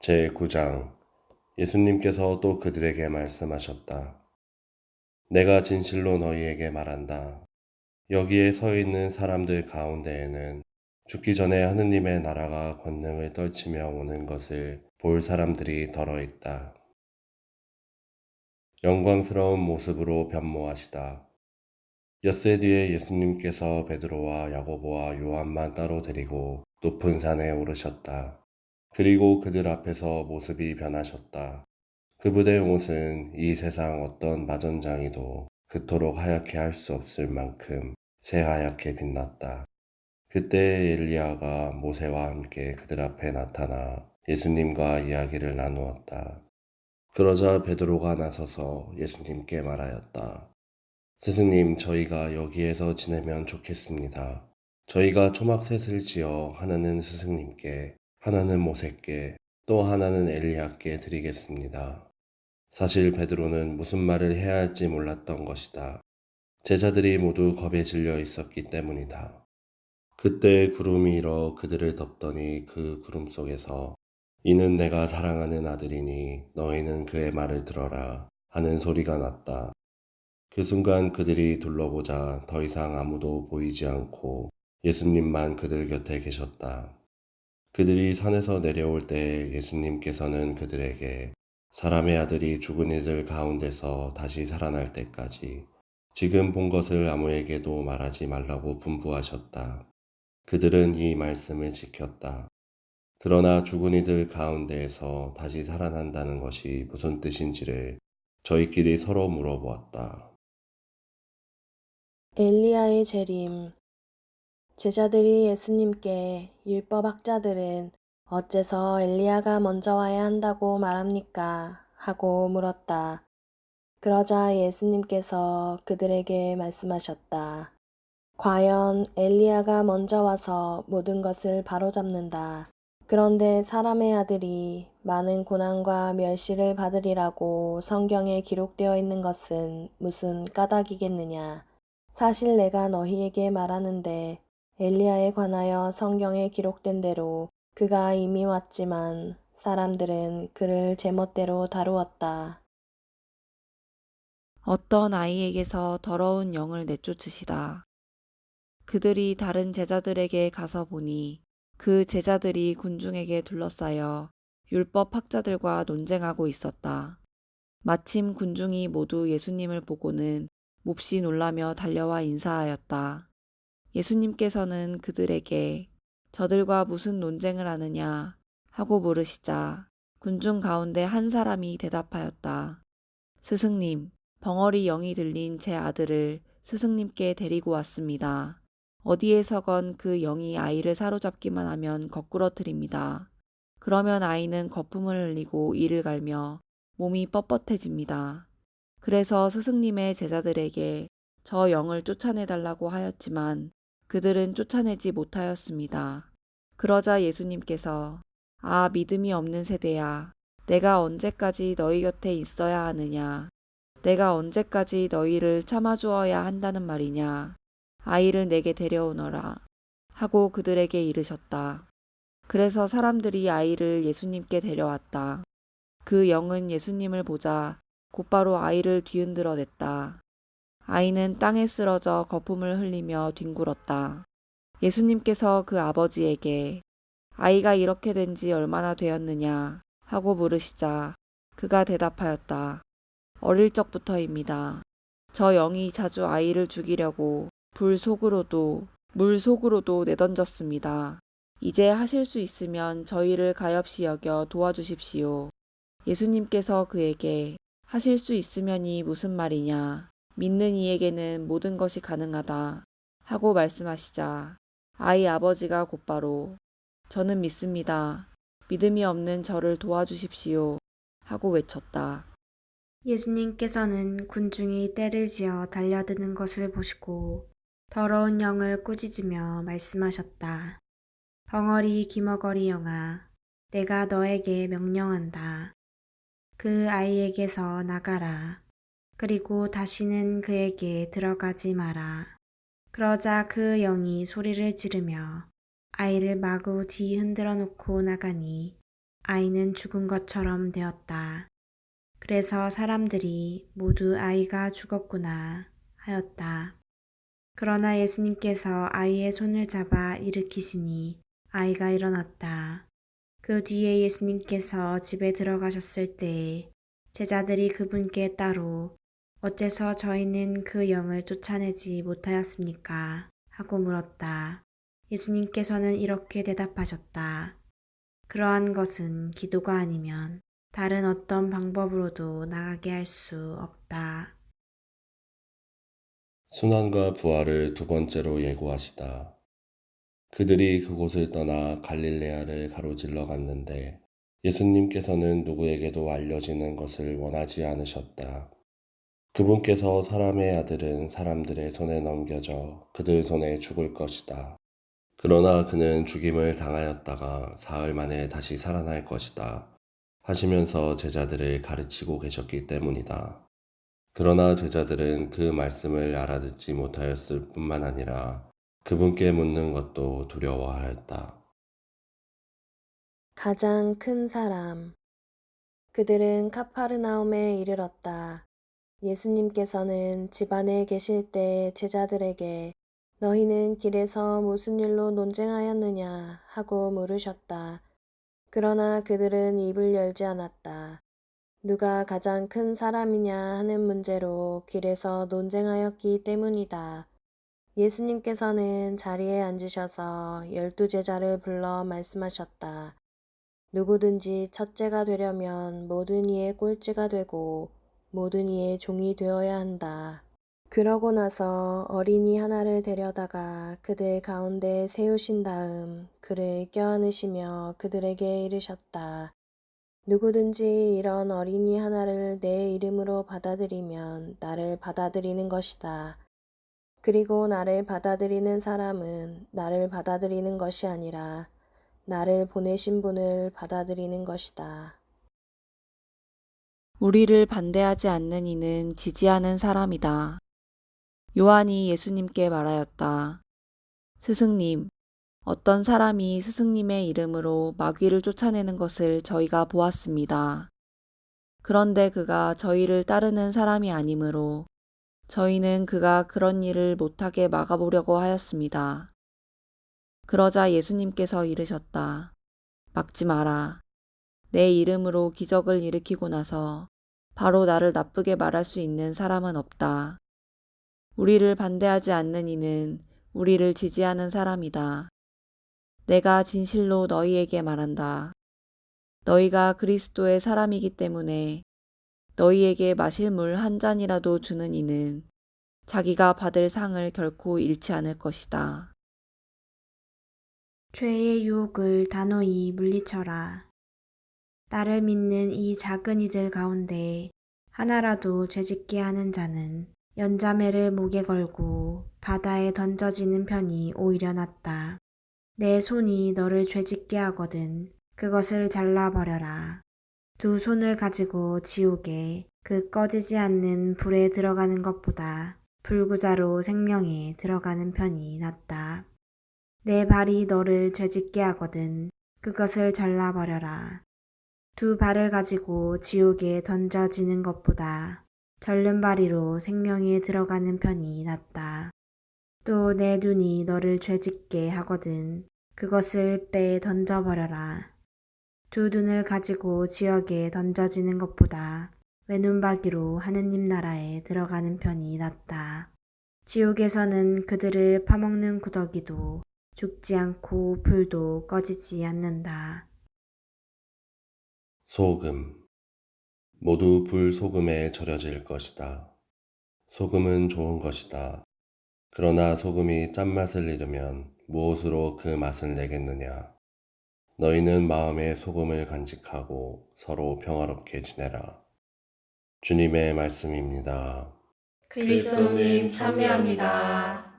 제9장 예수님께서 또 그들에게 말씀하셨다. 내가 진실로 너희에게 말한다. 여기에 서 있는 사람들 가운데에는 죽기 전에 하느님의 나라가 권능을 떨치며 오는 것을 볼 사람들이 덜어 있다. 영광스러운 모습으로 변모하시다. 엿새 뒤에 예수님께서 베드로와 야고보와 요한만 따로 데리고 높은 산에 오르셨다. 그리고 그들 앞에서 모습이 변하셨다. 그분의 옷은 이 세상 어떤 마전장이도 그토록 하얗게 할 수 없을 만큼 새하얗게 빛났다. 그때 엘리야가 모세와 함께 그들 앞에 나타나 예수님과 이야기를 나누었다. 그러자 베드로가 나서서 예수님께 말하였다. 스승님, 저희가 여기에서 지내면 좋겠습니다. 저희가 초막셋을 지어 하나는 스승님께, 하나는 모세께, 또 하나는 엘리야께 드리겠습니다. 사실 베드로는 무슨 말을 해야 할지 몰랐던 것이다. 제자들이 모두 겁에 질려 있었기 때문이다. 그때 구름이 일어 그들을 덮더니 그 구름 속에서 이는 내가 사랑하는 아들이니 너희는 그의 말을 들어라 하는 소리가 났다. 그 순간 그들이 둘러보자 더 이상 아무도 보이지 않고 예수님만 그들 곁에 계셨다. 그들이 산에서 내려올 때 예수님께서는 그들에게 사람의 아들이 죽은 이들 가운데서 다시 살아날 때까지 지금 본 것을 아무에게도 말하지 말라고 분부하셨다. 그들은 이 말씀을 지켰다. 그러나 죽은 이들 가운데에서 다시 살아난다는 것이 무슨 뜻인지를 저희끼리 서로 물어보았다. 엘리야의 재림. 제자들이 예수님께 율법학자들은 어째서 엘리야가 먼저 와야 한다고 말합니까? 하고 물었다. 그러자 예수님께서 그들에게 말씀하셨다. 과연 엘리야가 먼저 와서 모든 것을 바로잡는다. 그런데 사람의 아들이 많은 고난과 멸시를 받으리라고 성경에 기록되어 있는 것은 무슨 까닭이겠느냐? 사실 내가 너희에게 말하는데 엘리야에 관하여 성경에 기록된 대로 그가 이미 왔지만 사람들은 그를 제멋대로 다루었다. 어떤 아이에게서 더러운 영을 내쫓으시다. 그들이 다른 제자들에게 가서 보니 그 제자들이 군중에게 둘러싸여 율법 학자들과 논쟁하고 있었다. 마침 군중이 모두 예수님을 보고는 몹시 놀라며 달려와 인사하였다. 예수님께서는 그들에게 저들과 무슨 논쟁을 하느냐 하고 물으시자 군중 가운데 한 사람이 대답하였다. 스승님, 벙어리 영이 들린 제 아들을 스승님께 데리고 왔습니다. 어디에서건 그 영이 아이를 사로잡기만 하면 거꾸러뜨립니다. 그러면 아이는 거품을 흘리고 이를 갈며 몸이 뻣뻣해집니다. 그래서 스승님의 제자들에게 저 영을 쫓아내달라고 하였지만 그들은 쫓아내지 못하였습니다. 그러자 예수님께서 아, 믿음이 없는 세대야. 내가 언제까지 너희 곁에 있어야 하느냐? 내가 언제까지 너희를 참아주어야 한다는 말이냐? 아이를 내게 데려오너라. 하고 그들에게 이르셨다. 그래서 사람들이 아이를 예수님께 데려왔다. 그 영은 예수님을 보자 곧바로 아이를 뒤흔들어 냈다. 아이는 땅에 쓰러져 거품을 흘리며 뒹굴었다. 예수님께서 그 아버지에게 아이가 이렇게 된 지 얼마나 되었느냐 하고 물으시자 그가 대답하였다. 어릴 적부터입니다. 저 영이 자주 아이를 죽이려고 물 속으로도 내던졌습니다. 이제 하실 수 있으면 저희를 가엾이 여겨 도와주십시오. 예수님께서 그에게 하실 수 있으면이 무슨 말이냐? 믿는 이에게는 모든 것이 가능하다. 하고 말씀하시자 아이 아버지가 곧바로 저는 믿습니다. 믿음이 없는 저를 도와주십시오. 하고 외쳤다. 예수님께서는 군중이 떼를 지어 달려드는 것을 보시고 더러운 영을 꾸짖으며 말씀하셨다. 벙어리 기머거리 영아, 내가 너에게 명령한다. 그 아이에게서 나가라. 그리고 다시는 그에게 들어가지 마라. 그러자 그 영이 소리를 지르며 아이를 마구 뒤흔들어 놓고 나가니 아이는 죽은 것처럼 되었다. 그래서 사람들이 모두 아이가 죽었구나 하였다. 그러나 예수님께서 아이의 손을 잡아 일으키시니 아이가 일어났다. 그 뒤에 예수님께서 집에 들어가셨을 때 제자들이 그분께 따로 어째서 저희는 그 영을 쫓아내지 못하였습니까? 하고 물었다. 예수님께서는 이렇게 대답하셨다. 그러한 것은 기도가 아니면 다른 어떤 방법으로도 나가게 할 수 없다. 순환과 부활을 두 번째로 예고하시다. 그들이 그곳을 떠나 갈릴레아를 가로질러 갔는데 예수님께서는 누구에게도 알려지는 것을 원하지 않으셨다. 그분께서 사람의 아들은 사람들의 손에 넘겨져 그들 손에 죽을 것이다. 그러나 그는 죽임을 당하였다가 사흘 만에 다시 살아날 것이다. 하시면서 제자들을 가르치고 계셨기 때문이다. 그러나 제자들은 그 말씀을 알아듣지 못하였을 뿐만 아니라 그분께 묻는 것도 두려워하였다. 가장 큰 사람. 그들은 카파르나움에 이르렀다. 예수님께서는 집 안에 계실 때 제자들에게 너희는 길에서 무슨 일로 논쟁하였느냐 하고 물으셨다. 그러나 그들은 입을 열지 않았다. 누가 가장 큰 사람이냐 하는 문제로 길에서 논쟁하였기 때문이다. 예수님께서는 자리에 앉으셔서 12제자를 불러 말씀하셨다. 누구든지 첫째가 되려면 모든 이의 꼴찌가 되고 모든 이의 종이 되어야 한다. 그러고 나서 어린이 하나를 데려다가 그들 가운데 세우신 다음 그를 껴안으시며 그들에게 이르셨다. 누구든지 이런 어린이 하나를 내 이름으로 받아들이면 나를 받아들이는 것이다. 그리고 나를 받아들이는 사람은 나를 받아들이는 것이 아니라 나를 보내신 분을 받아들이는 것이다. 우리를 반대하지 않는 이는 지지하는 사람이다. 요한이 예수님께 말하였다. 스승님, 어떤 사람이 스승님의 이름으로 마귀를 쫓아내는 것을 저희가 보았습니다. 그런데 그가 저희를 따르는 사람이 아니므로 저희는 그가 그런 일을 못하게 막아보려고 하였습니다. 그러자 예수님께서 이르셨다. 막지 마라. 내 이름으로 기적을 일으키고 나서 바로 나를 나쁘게 말할 수 있는 사람은 없다. 우리를 반대하지 않는 이는 우리를 지지하는 사람이다. 내가 진실로 너희에게 말한다. 너희가 그리스도의 사람이기 때문에 너희에게 마실 물 한 잔이라도 주는 이는 자기가 받을 상을 결코 잃지 않을 것이다. 죄의 유혹을 단호히 물리쳐라. 나를 믿는 이 작은 이들 가운데 하나라도 죄짓게 하는 자는 연자매를 목에 걸고 바다에 던져지는 편이 오히려 낫다. 내 손이 너를 죄짓게 하거든 그것을 잘라버려라. 두 손을 가지고 지옥에 그 꺼지지 않는 불에 들어가는 것보다 불구자로 생명에 들어가는 편이 낫다. 내 발이 너를 죄짓게 하거든 그것을 잘라버려라. 두 발을 가지고 지옥에 던져지는 것보다 절름발이로 생명에 들어가는 편이 낫다. 또 내 눈이 너를 죄짓게 하거든 그것을 빼 던져버려라. 두 눈을 가지고 지옥에 던져지는 것보다 외눈박이로 하느님 나라에 들어가는 편이 낫다. 지옥에서는 그들을 파먹는 구더기도 죽지 않고 불도 꺼지지 않는다. 소금. 모두 불소금에 절여질 것이다. 소금은 좋은 것이다. 그러나 소금이 짠맛을 잃으면 무엇으로 그 맛을 내겠느냐. 너희는 마음에 소금을 간직하고 서로 평화롭게 지내라. 주님의 말씀입니다. 그리스도님 참여합니다.